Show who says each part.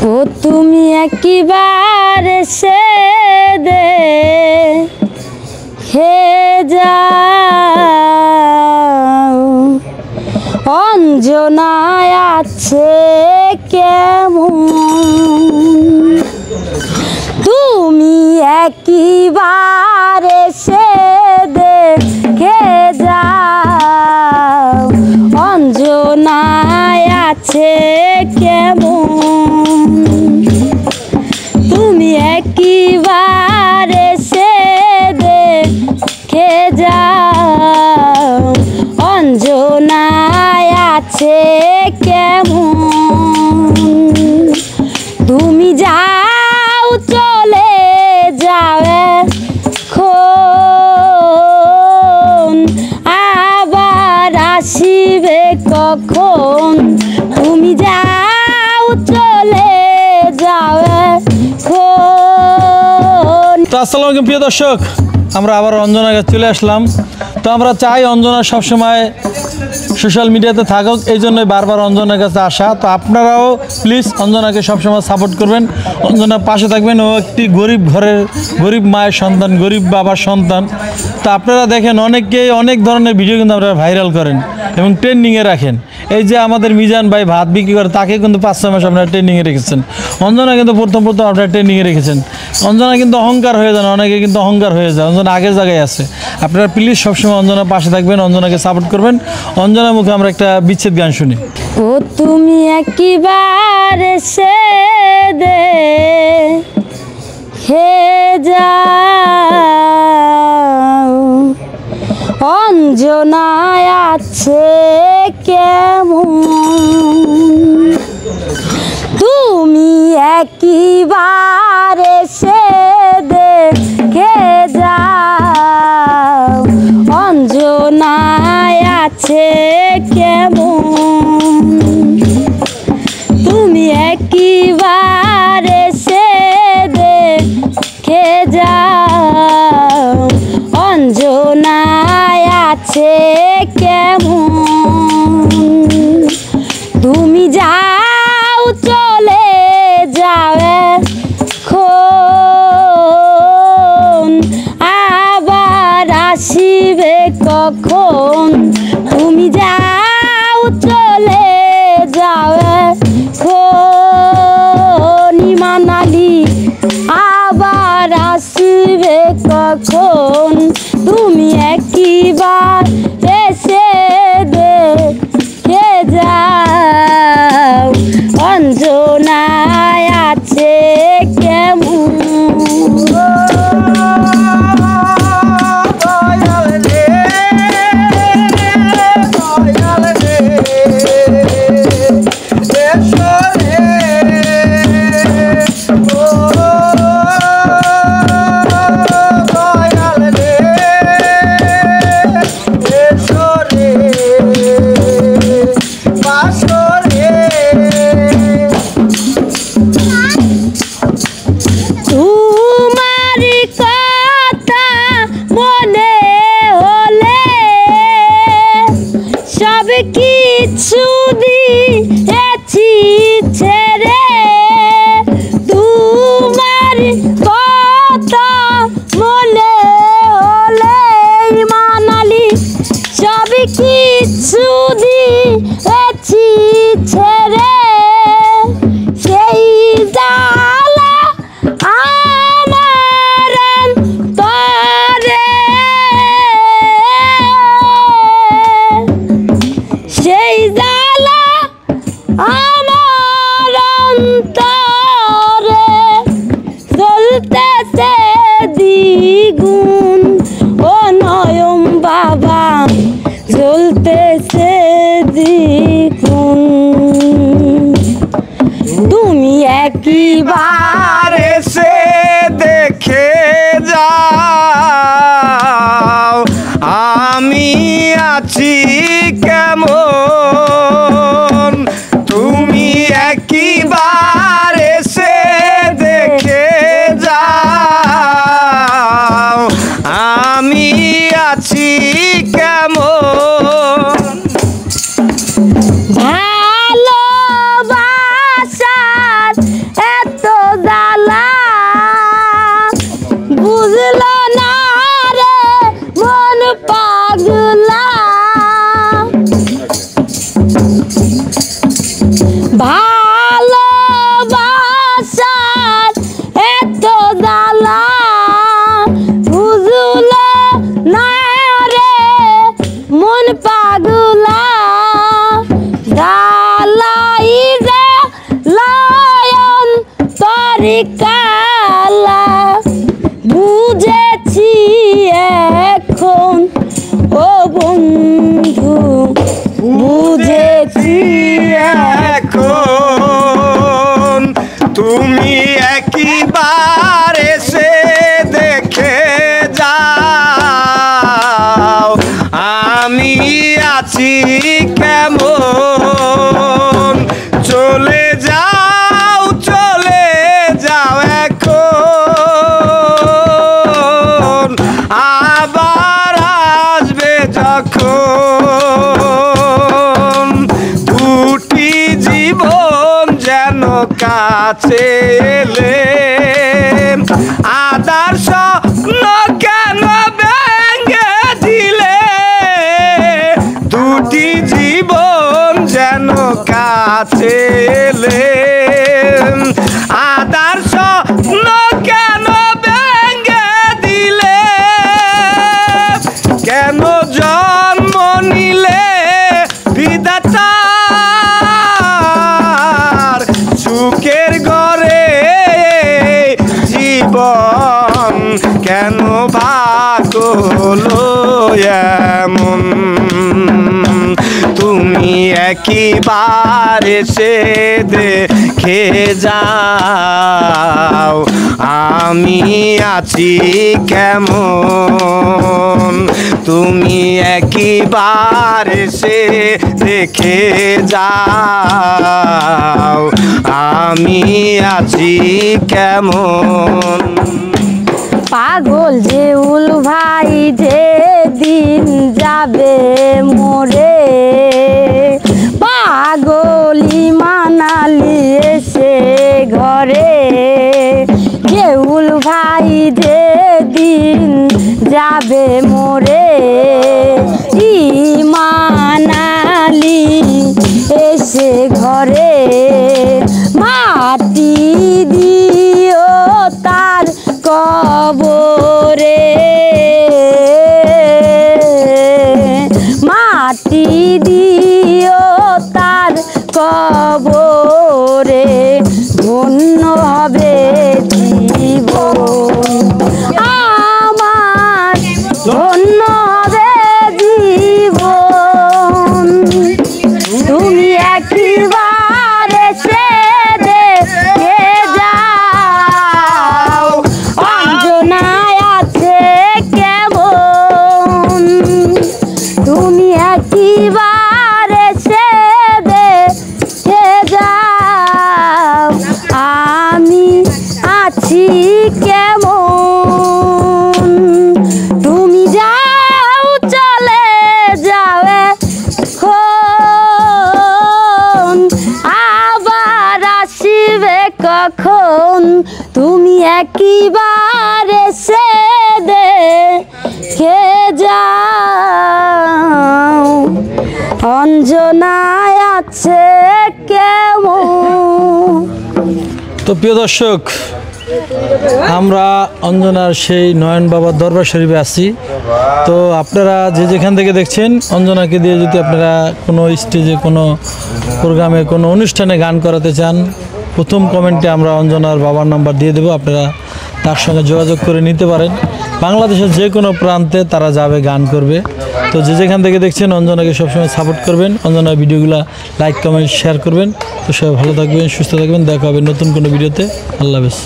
Speaker 1: ও তুমি একবার সে দেখে যাও, অঞ্জনায় আছে কেমন। তুমি একবার সে দেখে যাও, অঞ্জনায় আছে কেমন। তুমি একবার সে দেখে যাও, অঞ্জনায় আছে কেমন। তুমি যাও চলে যাও এখন, আবার আসিবে কখন। তুমি যাও চলে যাও এখন।
Speaker 2: তো আসসালামু আলাইকুম প্রিয় দর্শক, আমরা আবার অঞ্জনার কাছে চলে আসলাম। তো আমরা চাই অঞ্জনা সবসময় সোশ্যাল মিডিয়াতে থাকুক, এই জন্যই বারবার অঞ্জনার কাছে আসা। তো আপনারাও প্লিজ অঞ্জনাকে সবসময় সাপোর্ট করবেন, অঞ্জনার পাশে থাকবেন। ও একটি গরিব ঘরের গরিব মায়ের সন্তান, গরিব বাবার সন্তান। তো আপনারা দেখেন অনেকেই অনেক ধরনের ভিডিও কিন্তু আপনারা ভাইরাল করেন এবং ট্রেন্ডিংয়ে রাখেন। এই যে আমাদের মিজান ভাই ভাত বিক্রি করে, তাকে কিন্তু 5-6 মাস আপনারা ট্রেন্ডিংয়ে রেখেছেন। অঞ্জনা কিন্তু প্রথম আপনারা ট্রেন্ডিংয়ে রেখেছেন। অঞ্জনা কিন্তু অহংকার হয়ে যান, অনেকে কিন্তু অহংকার হয়ে যায়। অঞ্জনা আগের জায়গায় আছে। আপনারা প্লিজ সবসময় অঞ্জনার পাশে থাকবেন, অঞ্জনাকে সাপোর্ট করবেন। অঞ্জনার মুখে আমরা একটা বিচ্ছেদ গান শুনি।
Speaker 1: ও তুমি একবার সে দেখে যাও, অঞ্জনায় আছে কেমন। তুমি একবার সে দেখে যাও, অঞ্জনায় আছে কেমন। তুমি একবার সে দেখে যাও, অঞ্জনায় আছে কেমন। তুমি যাও চলে যাও এখন, আবার আসিবে কখন। তুমি যাও চলে যাও এখন, মানালি আবার আসিবে কখন। তুমি একবার এসে দেখে যাও, অঞ্জনায় আছে কেমন। কিছু দিয়েছি ছেড়ে, তোমার কথা মনে হলে মানালি সব কিছু দিয়েছি ছেড়ে। সেই জ্বালা আমার অন্তরে, সেই জ্বালা আমার অন্তরে জ্বলতেছে দ্বিগুণ। ও নয়ন বাবা জ্বলতেছে দ্বিগুণ। তুমি একবার
Speaker 3: এসে দেখে যাও, আমি আছি কেমন। তুমি একবার এসে দেখে যাও, আমি আছি কেমন।
Speaker 1: ভালোবাসার বাড়ি কালা বুঝেছি এখন ও বন্ধু বুঝেছি
Speaker 3: এখন তুমি একবার এসে দেখে যাও আমি আছি কেমন। চলে যাও এখন আবার আসবে যখন দুটি জীবন যেন কাছে এলে আদর্শ কেন ভেঙে দিলে দুটি জীবন যেন কাছে এলে আদর্শ কেন ভেঙে দিলে কেন জন্ম নিলে বিধাতার সুখের ঘরে জীবন কেন ভাগ হলো এমন। তুমি একবার এসে দেখে যাও আমি আছি কেমন। তুমি একবার এসে দেখে যাও আমি আছি কেমন।
Speaker 1: পাগল জেউল ভাই যে দিন যাবে মোরে পাগলি মানালি এসে ঘরে জেউল ভাই যে দিন যাবে মোরে মানালি এসে ঘরে মাটি দিও তার কবরে মাটি দিও তার কবরে ধন্য হবে জীবন আমার ধন্য হবে জীবন। তুমি একবার এসে দেখে যাও অঞ্জনায় আছে কেমন। তুমি একবার এসে দেখে যাও আমি আছি কেমন। তুমি যাও চলে যাও এখন আবার আসিবে কখন। তুমি একবার এসে দেখে যাও অঞ্জনায় আছে কেমন।
Speaker 2: তো প্রিয় দর্শক, আমরা অঞ্জনার সেই নয়ন বাবার দরবার শরীফে আছি। তো আপনারা যে যেখান থেকে দেখছেন অঞ্জনাকে দিয়ে যদি আপনারা কোনো স্টেজে কোনো প্রোগ্রামে কোনো অনুষ্ঠানে গান করাতে চান প্রথম কমেন্টে আমরা অঞ্জনার বাবার নাম্বার দিয়ে দেবো, আপনারা তার সঙ্গে যোগাযোগ করে নিতে পারেন। বাংলাদেশের যে কোনো প্রান্তে তারা যাবে গান করবে। তো যে যেখান থেকে দেখছেন অঞ্জনাকে সবসময় সাপোর্ট করবেন, অঞ্জনার ভিডিওগুলো লাইক কমেন্ট শেয়ার করবেন। তো সবাই ভালো থাকবেন, সুস্থ থাকবেন, দেখা হবে নতুন কোনো ভিডিওতে। আল্লাহ হাফেজ।